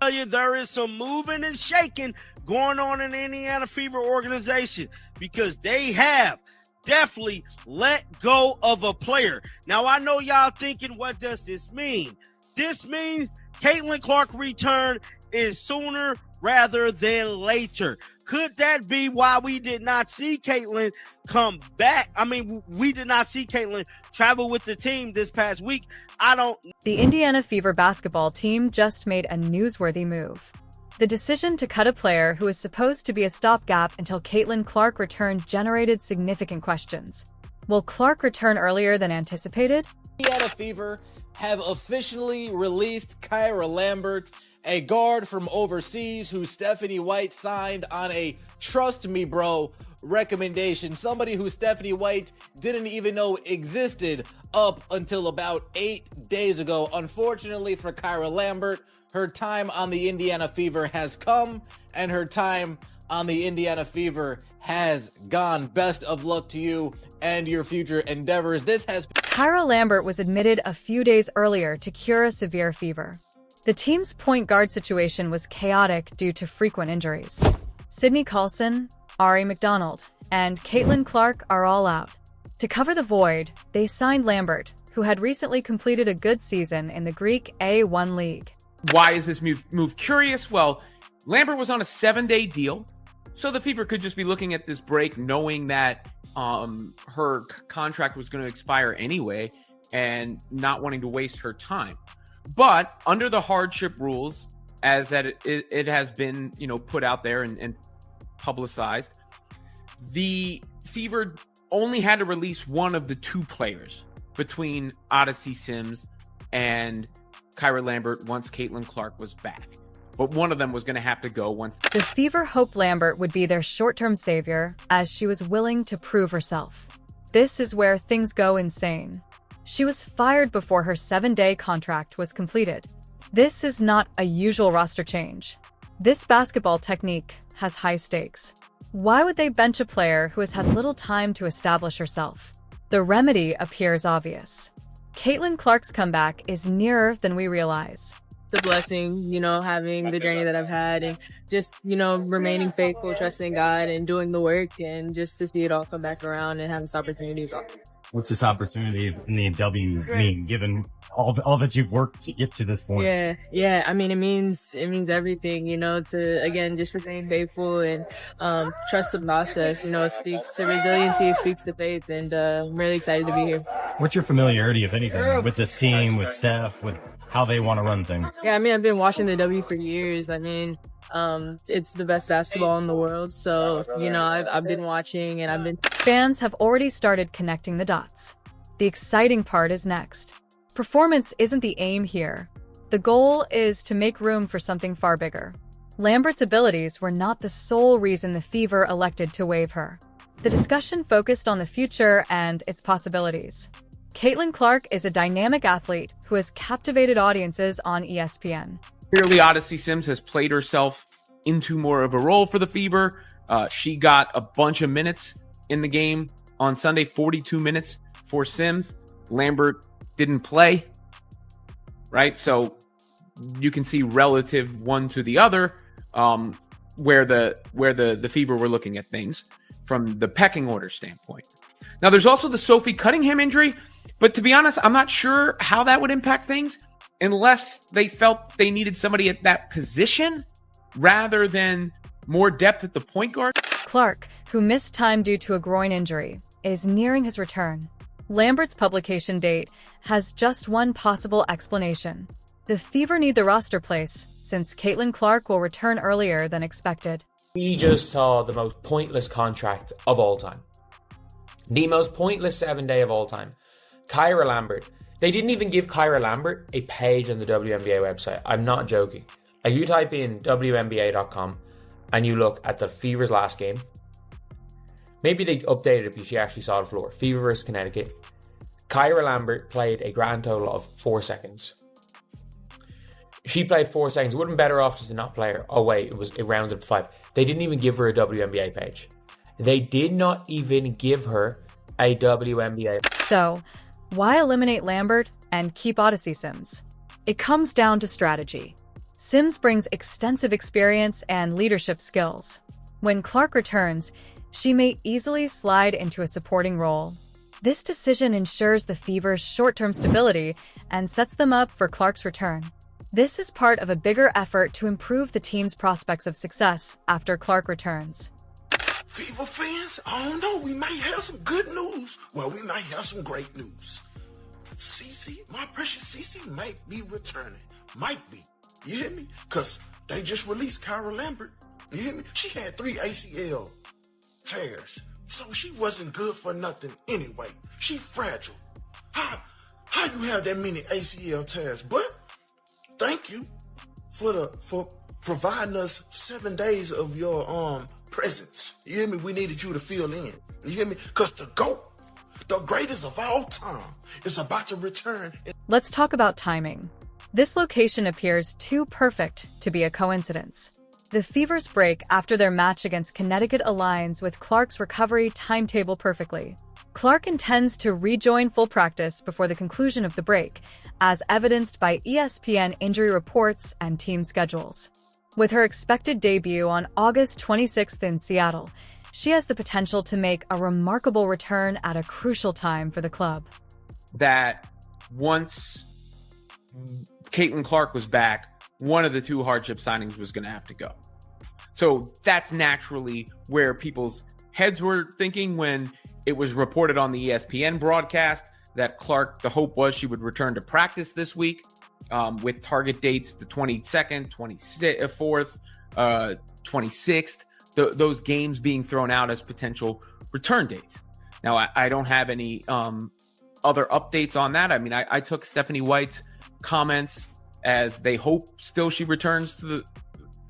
tell you there is some moving and shaking going on in the Indiana Fever organization because they have definitely let go of a player. Now, I know y'all thinking, what does this mean? This means Caitlin Clark return is sooner rather than later. Could that be why we did not see Caitlin come back? I mean, we did not see Caitlin travel with the team this past week. The Indiana Fever basketball team just made a newsworthy move. The decision to cut a player who was supposed to be a stopgap until Caitlin Clark returned generated significant questions. Will Clark return earlier than anticipated? Indiana Fever have officially released Kyra Lambert, a guard from overseas who Stephanie White signed on a trust me bro recommendation. Somebody who Stephanie White didn't even know existed up until about 8 days ago. Unfortunately for Kyra Lambert, her time on the Indiana Fever has come and her time on the Indiana Fever has gone. Best of luck to you and your future endeavors. Kyra Lambert was admitted a few days earlier to cure a severe fever. The team's point guard situation was chaotic due to frequent injuries. Sydney Carlson, Ari McDonald, and Caitlin Clark are all out. To cover the void, they signed Lambert, who had recently completed a good season in the Greek A1 League. Why is this move curious? Well, Lambert was on a 7-day deal, so the Fever could just be looking at this break knowing that her contract was going to expire anyway and not wanting to waste her time. But under the hardship rules, as that it has been, put out there and publicized, the Fever only had to release one of the two players between Odyssey Sims and Kyra Lambert once Caitlin Clark was back. But one of them was going to have to go once. The Fever hoped Lambert would be their short-term savior, as she was willing to prove herself. This is where things go insane. She was fired before her 7-day contract was completed. This is not a usual roster change. This basketball technique has high stakes. Why would they bench a player who has had little time to establish herself? The remedy appears obvious. Caitlin Clark's comeback is nearer than we realize. It's a blessing, having the journey that I've had and just, remaining faithful, trusting God and doing the work and just to see it all come back around and have this opportunity. What's this opportunity in the W mean, given all that you've worked to get to this point? Yeah. I mean, it means everything, to, again, just remain faithful and trust the process. It speaks to resiliency, it speaks to faith, and I'm really excited to be here. What's your familiarity, if anything, with this team, with Steph, with how they want to run things? Yeah, I've been watching the W for years. It's the best basketball in the world. So, I've been watching and Fans have already started connecting the dots. The exciting part is next. Performance isn't the aim here. The goal is to make room for something far bigger. Lambert's abilities were not the sole reason the Fever elected to waive her. The discussion focused on the future and its possibilities. Caitlin Clark is a dynamic athlete who has captivated audiences on ESPN. Clearly, Odyssey Sims has played herself into more of a role for the Fever. She got a bunch of minutes in the game on Sunday, 42 minutes for Sims. Lambert didn't play, right? So you can see relative one to the other where the Fever were looking at things from the pecking order standpoint. Now, there's also the Sophie Cunningham injury, but to be honest, I'm not sure how that would impact things unless they felt they needed somebody at that position rather than more depth at the point guard. Clark, who missed time due to a groin injury, is nearing his return. Lambert's publication date has just one possible explanation. The Fever need the roster place, since Caitlin Clark will return earlier than expected. We just saw the most pointless contract of all time. The most pointless 7-day of all time. Kyra Lambert. They didn't even give Kyra Lambert a page on the WNBA website. I'm not joking. Like, you type in WNBA.com and you look at the Fever's last game. Maybe they updated it because she actually saw the floor. Fever vs Connecticut. Kyra Lambert played a grand total of 4 seconds. She played 4 seconds. It would have been better off just to not play her. Oh wait, it was a round of 5. They didn't even give her a WNBA page. They did not even give her a WNBA. So, why eliminate Lambert and keep Odyssey Sims? It comes down to strategy. Sims brings extensive experience and leadership skills. When Clark returns, she may easily slide into a supporting role. This decision ensures the Fever's short-term stability and sets them up for Clark's return. This is part of a bigger effort to improve the team's prospects of success after Clark returns. Fever fans, I don't know, we might have some good news. Well, we might have some great news. Cece, my precious Cece, might be returning. Might be. You hear me? Because they just released Kyra Lambert. You hear me? She had 3 ACL tears. So she wasn't good for nothing anyway. She fragile. How you have that many ACL tears? But thank you for providing us 7 days of your presence. You hear me? We needed you to fill in. You hear me? Because the GOAT, the greatest of all time, is about to return. Let's talk about timing. This location appears too perfect to be a coincidence. The Fever's break after their match against Connecticut aligns with Clark's recovery timetable perfectly. Clark intends to rejoin full practice before the conclusion of the break, as evidenced by ESPN injury reports and team schedules. With her expected debut on August 26th in Seattle, she has the potential to make a remarkable return at a crucial time for the club. That once Caitlin Clark was back, one of the 2 hardship signings was going to have to go. So that's naturally where people's heads were thinking when it was reported on the ESPN broadcast that Clark, the hope was she would return to practice this week with target dates the 22nd, 24th, 26th, those games being thrown out as potential return dates. Now, I don't have any other updates on that. I mean, I took Stephanie White's comments as they hope still she returns to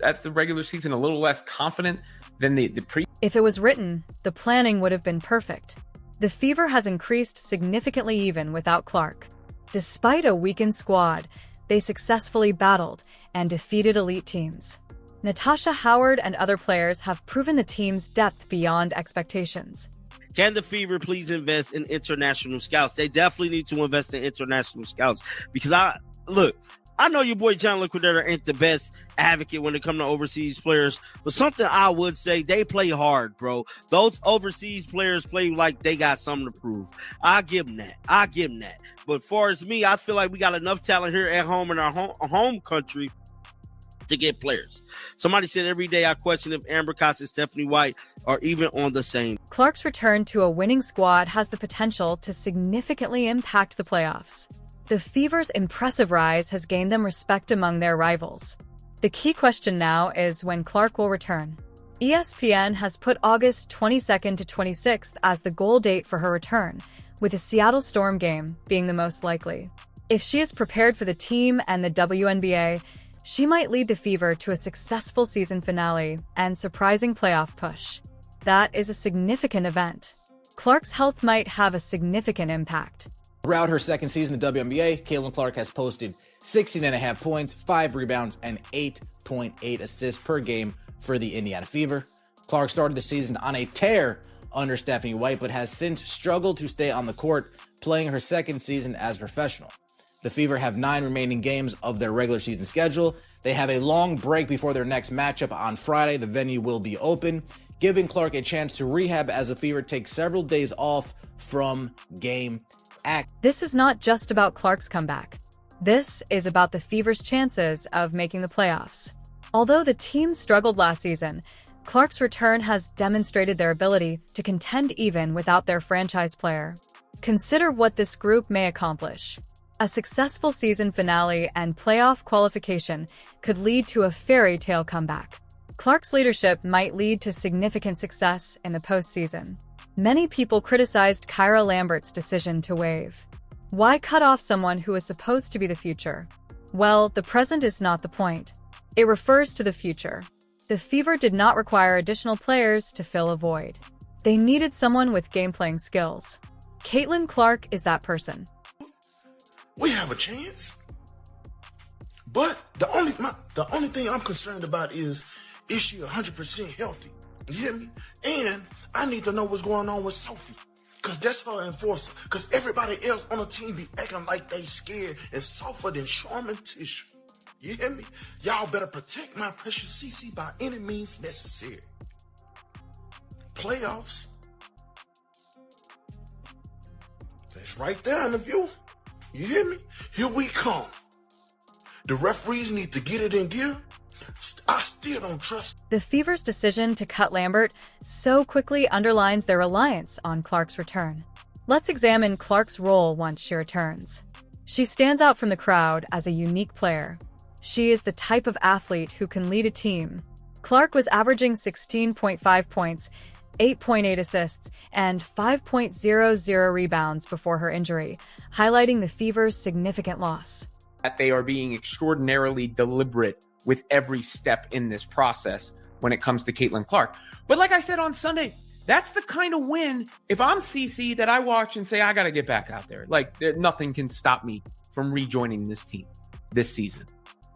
at the regular season a little less confident than the pre. If it was written, the planning would have been perfect. The Fever has increased significantly even without Clark. Despite a weakened squad, they successfully battled and defeated elite teams. Natasha Howard and other players have proven the team's depth beyond expectations. Can the Fever please invest in international scouts? They definitely need to invest in international scouts because I know your boy John Liquidator ain't the best advocate when it comes to overseas players, but something I would say, they play hard, bro. Those overseas players play like they got something to prove. I give them that. But far as me, I feel like we got enough talent here at home in our home country to get players. Somebody said every day I question if Amber Cox and Stephanie White are even on the same. Clark's return to a winning squad has the potential to significantly impact the playoffs. The Fever's impressive rise has gained them respect among their rivals. The key question now is when Clark will return. ESPN has put August 22nd to 26th as the goal date for her return, with the Seattle Storm game being the most likely. If she is prepared for the team and the WNBA, she might lead the Fever to a successful season finale and surprising playoff push. That is a significant event. Clark's health might have a significant impact. Throughout her second season in the WNBA, Caitlin Clark has posted 16.5 points, 5 rebounds, and 8.8 assists per game for the Indiana Fever. Clark started the season on a tear under Stephanie White, but has since struggled to stay on the court, playing her second season as a professional. The Fever have 9 remaining games of their regular season schedule. They have a long break before their next matchup on Friday. The venue will be open, giving Clark a chance to rehab as the Fever take several days off from game act. This is not just about Clark's comeback. This is about the Fever's chances of making the playoffs. Although the team struggled last season, Clark's return has demonstrated their ability to contend even without their franchise player. Consider what this group may accomplish. A successful season finale and playoff qualification could lead to a fairy tale comeback. Clark's leadership might lead to significant success in the postseason. Many people criticized Kyra Lambert's decision to waive. Why cut off someone who is supposed to be the future? Well, the present is not the point. It refers to the future. The Fever did not require additional players to fill a void. They needed someone with game-playing skills. Caitlin Clark is that person. We have a chance. But the only thing I'm concerned about is she 100% healthy? You hear me? And I need to know what's going on with Sophie, because that's her enforcer. Because everybody else on the team be acting like they scared and softer than Charmin tissue. You hear me? Y'all better protect my precious CC by any means necessary. Playoffs. That's right there in the view. You hear me? Here we come. The referees need to get it in gear. I still don't trust. The Fever's decision to cut Lambert so quickly underlines their reliance on Clark's return. Let's examine Clark's role once she returns. She stands out from the crowd as a unique player. She is the type of athlete who can lead a team. Clark was averaging 16.5 points, 8.8 assists, and 5.00 rebounds before her injury, highlighting the Fever's significant loss. That they are being extraordinarily deliberate with every step in this process when it comes to Caitlin Clark. But like I said on Sunday, that's the kind of win, if I'm CC, that I watch and say, I got to get back out there. Like, nothing can stop me from rejoining this team this season.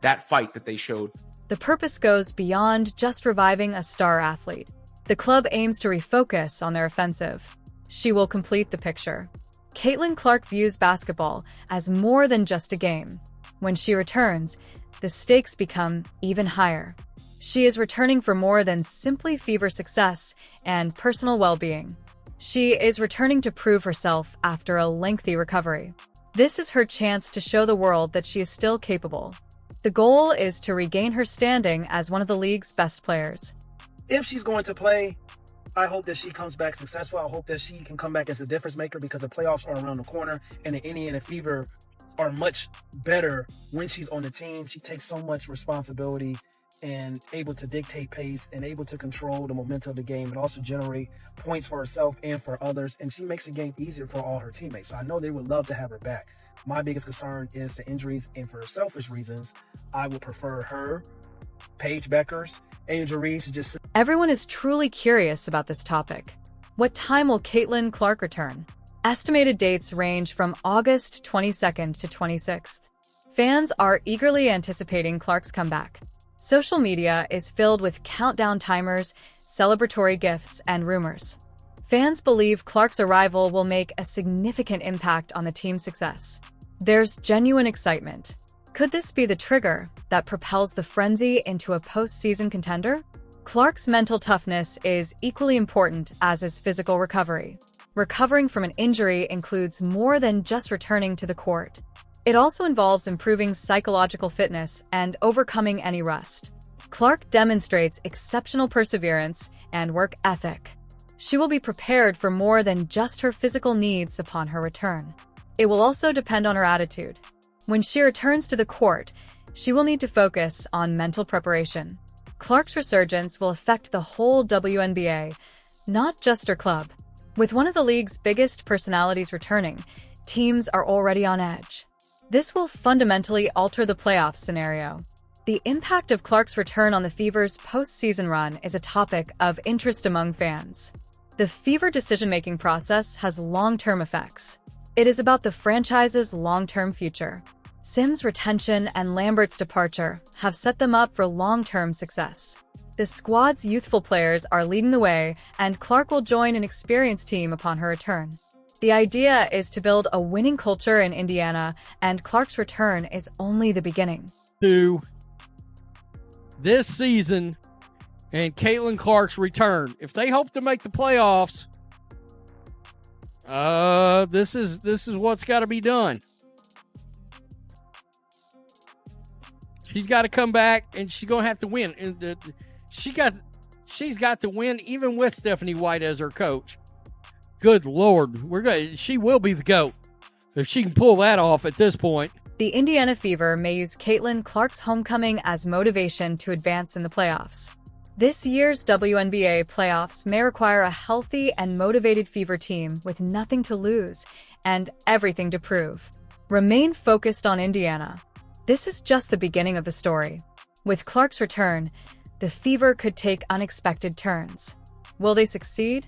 That fight that they showed. The purpose goes beyond just reviving a star athlete. The club aims to refocus on their offensive. She will complete the picture. Caitlin Clark views basketball as more than just a game. When she returns, the stakes become even higher. She is returning for more than simply Fever success and personal well-being. She is returning to prove herself after a lengthy recovery. This is her chance to show the world that she is still capable. The goal is to regain her standing as one of the league's best players. If she's going to play, I hope that she comes back successful. I hope that she can come back as a difference maker, because the playoffs are around the corner and the Indiana Fever are much better when she's on the team. She takes so much responsibility and able to dictate pace and able to control the momentum of the game and also generate points for herself and for others. And she makes the game easier for all her teammates. So I know they would love to have her back. My biggest concern is the injuries, and for selfish reasons, I would prefer her, Paige Beckers, Angel Reese. Everyone is truly curious about this topic. What time will Caitlin Clark return? Estimated dates range from August 22nd to 26th. Fans are eagerly anticipating Clark's comeback. Social media is filled with countdown timers, celebratory gifts, and rumors. Fans believe Clark's arrival will make a significant impact on the team's success. There's genuine excitement. Could this be the trigger that propels the frenzy into a postseason contender? Clark's mental toughness is equally important as his physical recovery. Recovering from an injury includes more than just returning to the court. It also involves improving psychological fitness and overcoming any rust. Clark demonstrates exceptional perseverance and work ethic. She will be prepared for more than just her physical needs upon her return. It will also depend on her attitude. When she returns to the court, she will need to focus on mental preparation. Clark's resurgence will affect the whole WNBA, not just her club. With one of the league's biggest personalities returning, teams are already on edge. This will fundamentally alter the playoff scenario. The impact of Clark's return on the Fever's postseason run is a topic of interest among fans. The Fever decision-making process has long-term effects. It is about the franchise's long-term future. Sims' retention and Lambert's departure have set them up for long-term success. The squad's youthful players are leading the way, and Clark will join an experienced team upon her return. The idea is to build a winning culture in Indiana, and Clark's return is only the beginning. To this season and Caitlin Clark's return. If they hope to make the playoffs, this is what's got to be done. She's got to come back, and she's going to have to win. And she's got to win even with Stephanie White as her coach. Good Lord, she will be the GOAT if she can pull that off at this point. The Indiana Fever may use Caitlin Clark's homecoming as motivation to advance in the playoffs. This year's WNBA playoffs may require a healthy and motivated Fever team with nothing to lose and everything to prove. Remain focused on Indiana. This is just the beginning of the story. With Clark's return, the Fever could take unexpected turns. Will they succeed?